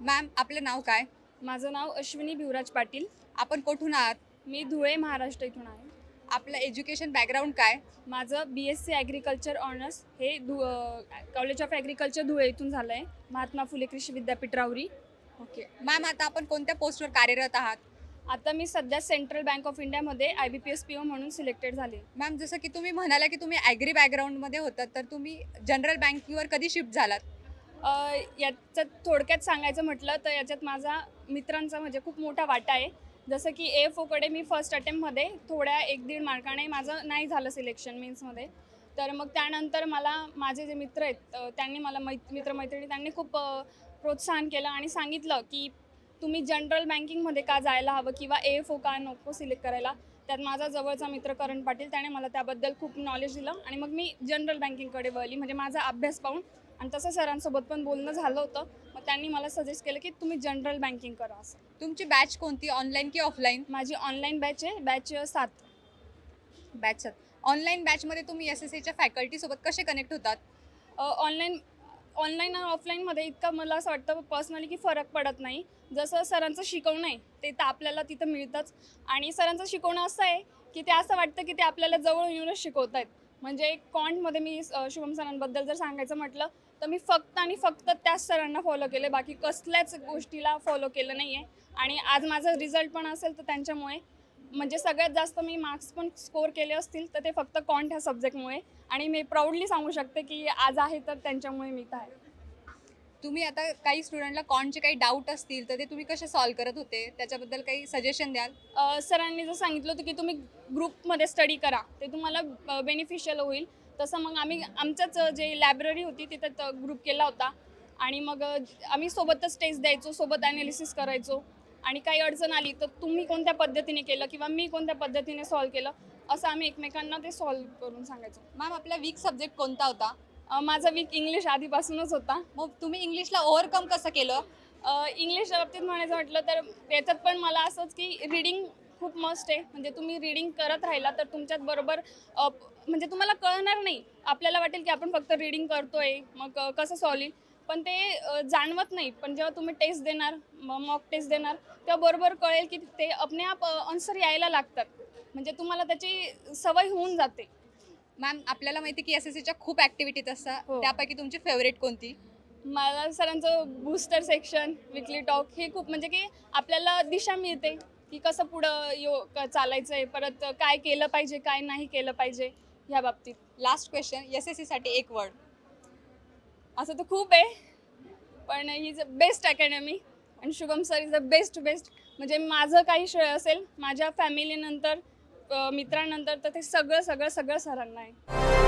Ma'am आपलं नाव काय? माझं नाव अश्विनी भिवराज पाटील. आपण कुठून आहात? मी धुळे महाराष्ट्र इथून आहे. आपलं एज्युकेशन बॅकग्राऊंड काय? माझं BSc ॲग्रिकल्चर ऑनर्स हे कॉलेज ऑफ ॲग्रिकल्चर धुळे इथून झालं आहे. महात्मा फुले कृषी विद्यापीठ राहुरी. ओके मॅम, आता आपण कोणत्या पोस्टवर कार्यरत आहात? आता मी सध्या सेंट्रल बँक ऑफ इंडियामध्ये IBPS PO म्हणून सिलेक्टेड झाले. मॅम, जसं की तुम्ही म्हणाला की तुम्ही ॲग्री बॅकग्राऊंडमध्ये होतात, तर तुम्ही जनरल बँकिंगवर कधी शिफ्ट झालात? याच्यात थोडक्यात सांगायचं म्हटलं तर याच्यात माझा मित्रांचा म्हणजे खूप मोठा वाटा आहे. जसं की AFOकडे मी फर्स्ट अटेम्प्टमध्ये थोड्या 1-1.5 मार्काने माझं नाही झालं सिलेक्शन मेन्समध्ये. तर मग त्यानंतर मला माझे जे मित्र आहेत त्यांनी मला मित्रमैत्रिणी त्यांनी खूप प्रोत्साहन केलं आणि सांगितलं की तुम्ही जनरल बँकिंगमध्ये का जायला हवं किंवा AFO का नको सिलेक्ट करायला. त्यात माझा जवळचा मित्र करण पाटील त्याने मला त्याबद्दल खूप नॉलेज दिलं आणि मग मी जनरल बँकिंगकडे वळली. म्हणजे माझा अभ्यास पाहून आणि तसं सरांसोबत पण बोलणं झालं होतं. मग त्यांनी मला सजेस्ट केलं की तुम्ही जनरल बँकिंग करा असं. तुमची बॅच कोणती, ऑनलाईन की ऑफलाईन? माझी ऑनलाईन बॅच आहे, बॅच 7. बॅच. ऑनलाईन बॅचमध्ये तुम्ही SSCच्या फॅकल्टीसोबत कसे कनेक्ट होतात? ऑनलाईन ऑनलाईन आणि ऑफलाईनमध्ये इतकं मला असं वाटतं पर्सनली की फरक पडत नाही. जसं सरांचं शिकवणं आहे ते तर आपल्याला तिथं मिळतंच आणि सरांचं शिकवणं असं आहे की ते असं वाटतं की ते आपल्याला जवळ येऊनच शिकवत आहेत. म्हणजे कॉन्टमध्ये मी शुभम सरांबद्दल जर सांगायचं म्हटलं तर मी फक्त आणि फक्त त्याच सरांना फॉलो केले, बाकी कसल्याच गोष्टीला फॉलो केलं नाही आहे. आणि आज माझा रिझल्ट पण असेल तर त्यांच्यामुळे. म्हणजे सगळ्यात जास्त मी मार्क्स पण स्कोर केले असतील तर ते फक्त कॉन्ट ह्या सब्जेक्टमुळे. आणि मी प्राऊडली सांगू शकते की आज आहे तर त्यांच्यामुळे मी तर आहे. तुम्ही आता काही स्टुडंटला कॉनचे काही डाऊट असतील तर ते तुम्ही कसे सॉल्व्ह करत होते, त्याच्याबद्दल काही सजेशन द्याल? सरांनी जर सांगितलं होतं की तुम्ही ग्रुपमध्ये स्टडी करा ते तुम्हाला बेनिफिशियल होईल. तसं मग आम्ही आमच्याच जे लायब्ररी होती तिथं ग्रुप केला होता आणि मग आम्ही सोबतच टेस्ट द्यायचो, सोबत ॲनालिसिस करायचो आणि काही अडचण आली तर तुम्ही कोणत्या पद्धतीने केलं किंवा मी कोणत्या पद्धतीने सॉल्व्ह केलं असं आम्ही एकमेकांना ते सॉल्व्ह करून सांगायचो. मॅम, आपला वीक सब्जेक्ट कोणता होता? माझा वीक इंग्लिश आधीपासूनच होता. मग तुम्ही इंग्लिशला ओव्हरकम कसं केलं? इंग्लिशच्या बाबतीत म्हणायचं म्हटलं तर त्याच्यात पण मला असंच की रीडिंग खूप मस्ट आहे. म्हणजे तुम्ही रीडिंग करत राहिला तर तुमच्यात बरोबर म्हणजे तुम्हाला कळणार नाही. आपल्याला वाटेल की आपण फक्त रीडिंग करतोय मग कसं सॉल्व होईल, पण ते जाणवत नाही. पण जेव्हा तुम्ही टेस्ट देणार, मॉक टेस्ट देणार तेव्हा बरोबर कळेल की ते अपने आप आन्सर यायला लागतात. म्हणजे तुम्हाला त्याची सवय होऊन जाते. मॅम, आपल्याला माहिती की SSCच्या खूप ॲक्टिव्हिटीज असतात, हो. त्यापैकी तुमची फेवरेट कोणती? मला सरांचं बूस्टर सेक्शन, विकली टॉक हे खूप म्हणजे की आपल्याला दिशा मिळते की कसं पुढं चालायचं आहे, परत काय केलं पाहिजे काय नाही केलं पाहिजे ह्या बाबतीत. लास्ट क्वेश्चन, SSCसाठी एक वर्ड. असं तर खूप आहे पण ही इज अ बेस्ट अकॅडमी आणि Shubham sir is a best. म्हणजे माझं काही श्रेय असेल माझ्या फॅमिलीनंतर मित्रांनंतर तर ते सगळं सरांना आहे.